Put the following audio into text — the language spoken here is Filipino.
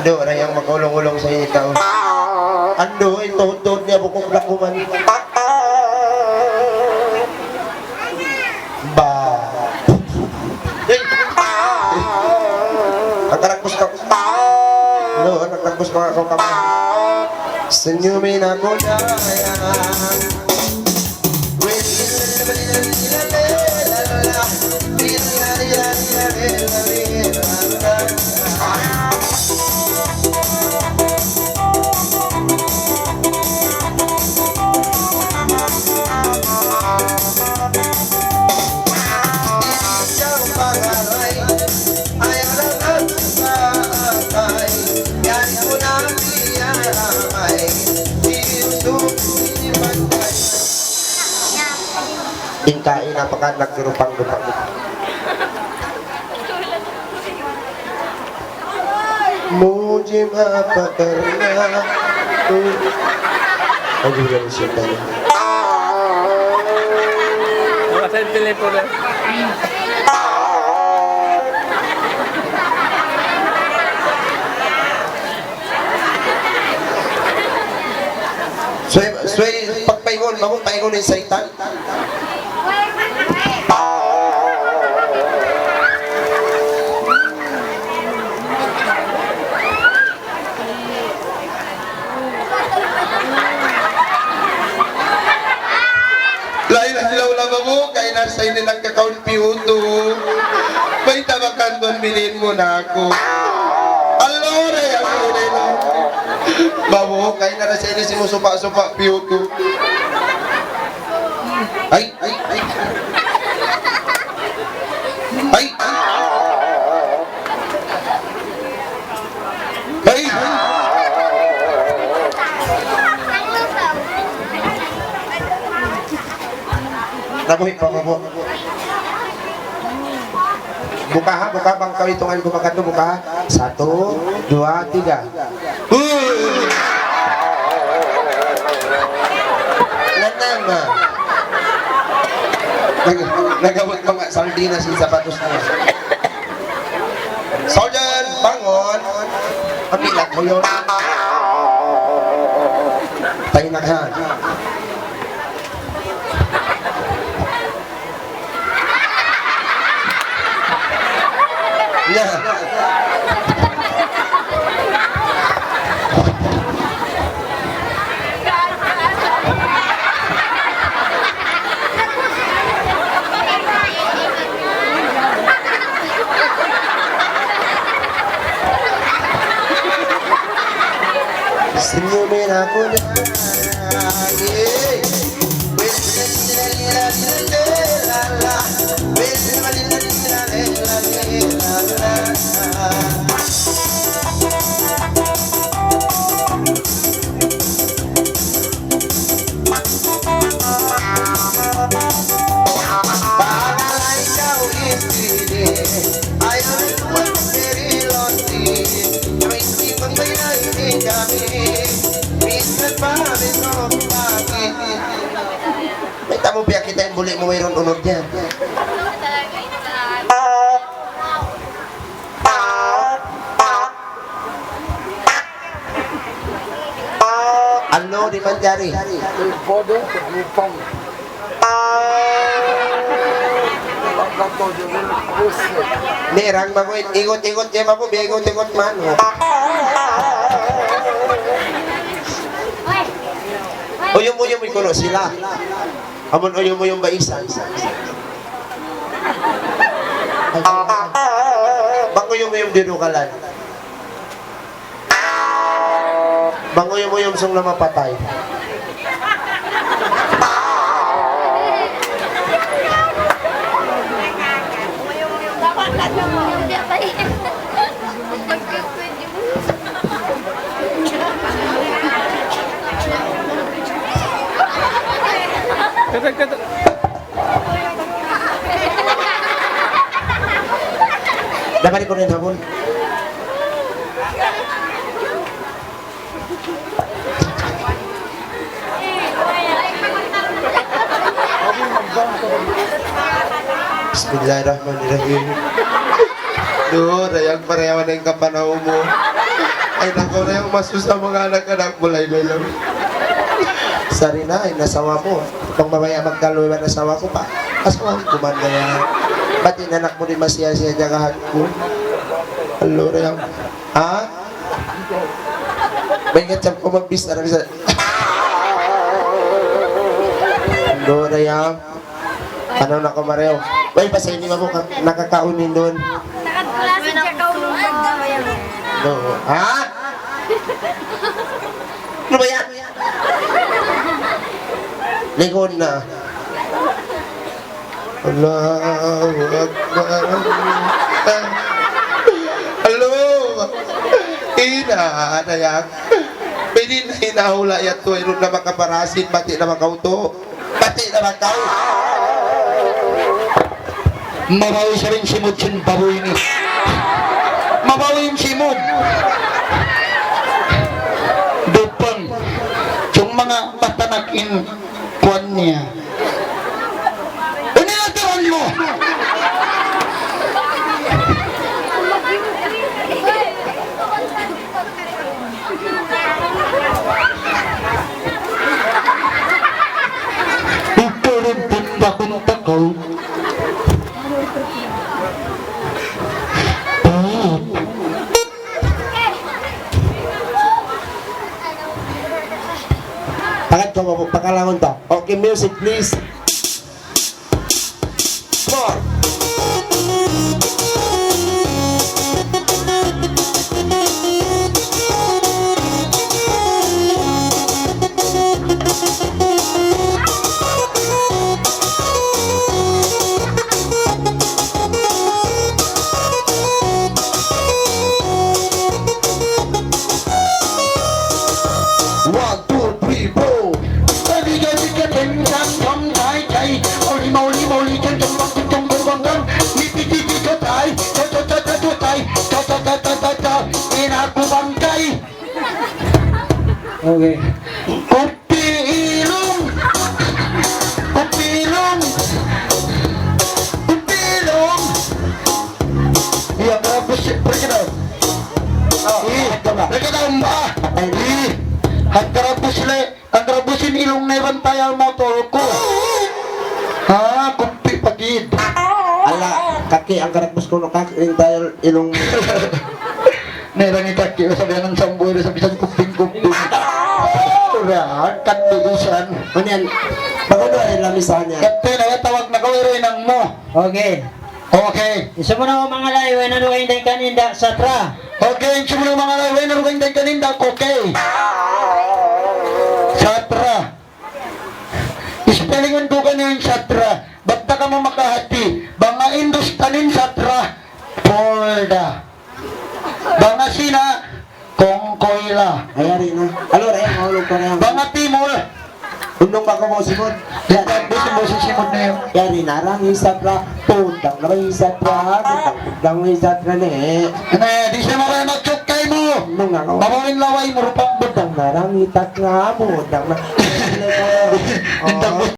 Ando, na yang magulong-ulong sa ikaw. Ando, ito-tuhod niya bukong lakuman. Ba. Nagkaragpos ka. Ano, nagkaragpos ka ako kami. Senyumin ako na yan. Tingkain apakah naggerupang-gerupang. Mujim apa karena aku juga bersyukur. Saya telepon. Sway pagpaingon, mamong paingon ng saitan. Lain-lain lang mo, kaya nasa hindi nagkakaunti-unto. May tabakan doon, bilhin mo na ako. Alore, ako rin. Babo, kaya nasa hindi sinusupa-supa, piuto. Ay, ay, ay. Ay, ay. Ay, ay. Nabuhi pa mo. Buka ha, buka bang kawitungan ko makato, buka ha. 1, 2, 3. Nanama. Nagawat mga sardinas sa sapatos niya. Soldier, bangon. Papilat mo yun. Tayo na ha. Yeah. Senyumin aku lagi. May tamo biya kita yang boleh mayroon unod niya. Ano di Manjari? Nerang bagoy ikot-ikot niya pa po, ikot-ikot man. Uyum-uyum ikuno sila. Amon uyum-uyum ba isa? Bang uyum-uyum dinukalan. Banguyom-uyom sung na mapatay. Kata. Dapat ko rin hapon. Bismillahirrahmanirrahim. Duh, dayang parehawan ng kapanaw mo. Ay, nako na yung masusa mga anak-anak mo, laylay lang. Sari na, ay nasawa mo. Kung mamaya magkaluwa nasawa ko pa. Asawa ko man na yan. Ba't inanak mo rin masiyasiya niya kahit ko? Halo, rayang. Ha? May ngatsap ko magbista na bisa. Halo, rayang. Ano na ko, Mareo? Uy, basta hindi mo nakakaunin doon. Nakatulasin siya kaulong No. Ha? Ano ba yan? Lingon na. Allahu Akbar. Hello. Ina, ano yan? Pwede na hinahula yan to. Iron na makaparasin, pati na makauto. Pati na makaw. Mabawi siya rin simod sin baboy ni. Mabawi yung simod. Dupang. Yung mga patanakin kuwan niya. Unilatuan mo! Ito rin bakong takaw. Pakat ko, pakalangon to. Okay, music please. Come on. One, two, three, four. Tadi jadi ketengan jam tai tai. Oli jam bang. Nipi kotai. Tata. Enak bangkai. Okay. Kopi ilung. Iya berapa sih perkenan? Perkenan mbak. Ang karabusin ilong na ibantay ang motor ko. Ha, kumpi pagid. Ala, kaki ang karakbus ko no kaki tayo ilong. Nerang itaki, sabihan ng samboy sa bisan kumping-kumping. Ura, katulusan. Ano yan? Bago ay lamisan niya. Kapte na tawag na kawirin ang mo. Okay. Okay. Isa mo na mga layo na kayo hindi kaninda sa tra. Okay, sumulong mga lawin na rugay tayo kaninda. Okay. Satra. Spellingan ko kanina yung satra. Basta ka mo makahati. Banga Industanin satra. Porda. Banga sina. Kongkoila. Ayari na. Alo, rayang, mahulog ko rayang. Banga timol. Undong ba ko mo simod? Dito mo si Simon na yun. Yari narang isatra. Pundang na ba isatra? Pundang na isatra na eh. Di siya makaya magtsukay mo. Nung ako. Mabawin laway mo rupang Pundang narang itat nga mo. Pundang na. Hindi